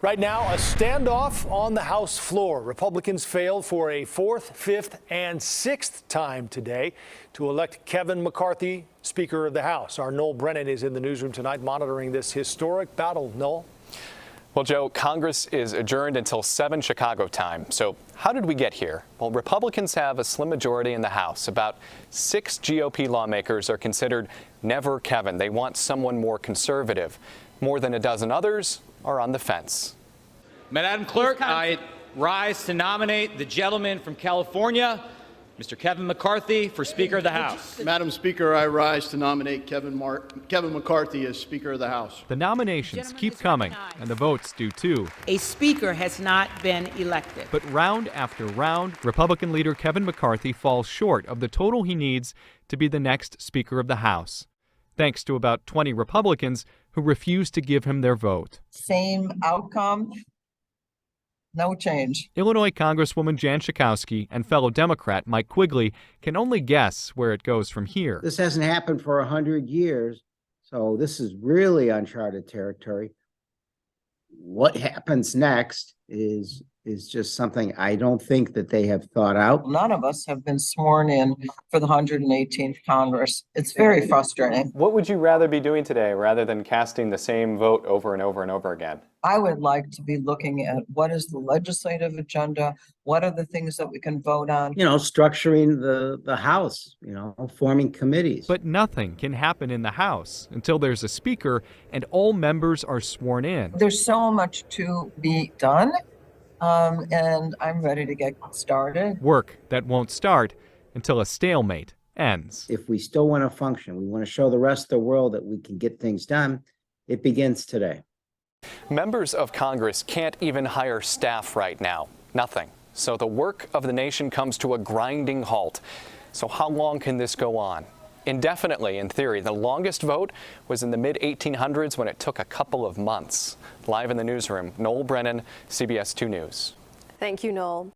Right now, a standoff on the House floor. Republicans failed for a fourth, fifth, and sixth time today to elect Kevin McCarthy Speaker of the House. Our Noel Brennan is in the newsroom tonight monitoring this historic battle. Noel? Well, Joe, Congress is adjourned until 7 Chicago time. So how did we get here? Well, Republicans have a slim majority in the House. About 6 GOP lawmakers are considered never Kevin. They want someone more conservative. More than a dozen others are on the fence. Madam Clerk, I rise to nominate the gentleman from California, Mr. Kevin McCarthy, for Speaker of the House. Madam Speaker, I rise to nominate Kevin McCarthy as Speaker of the House. The nominations keep coming, and the votes do too. A speaker has not been elected. But round after round, Republican leader Kevin McCarthy falls short of the total he needs to be the next Speaker of the House, thanks to about 20 Republicans who refuse to give him their vote. Same outcome. No change. Illinois Congresswoman Jan Schakowsky and fellow Democrat Mike Quigley can only guess where it goes from here. This hasn't happened for 100 years, so this is really uncharted territory. What happens next is just something I don't think that they have thought out. None of us have been sworn in for the 118th Congress. It's very frustrating. What would you rather be doing today rather than casting the same vote over and over and over again? I would like to be looking at what is the legislative agenda, what are the things that we can vote on. Structuring the House, forming committees. But nothing can happen in the House until there's a speaker and all members are sworn in. There's so much to be done, and I'm ready to get started. Work that won't start until a stalemate ends. If we still want to function, we want to show the rest of the world that we can get things done, it begins today. Members of Congress can't even hire staff right now. Nothing. So the work of the nation comes to a grinding halt. So how long can this go on? Indefinitely, in theory. The longest vote was in the mid-1800s when it took a couple of months. Live in the newsroom, Noel Brennan, CBS 2 News. Thank you, Noel.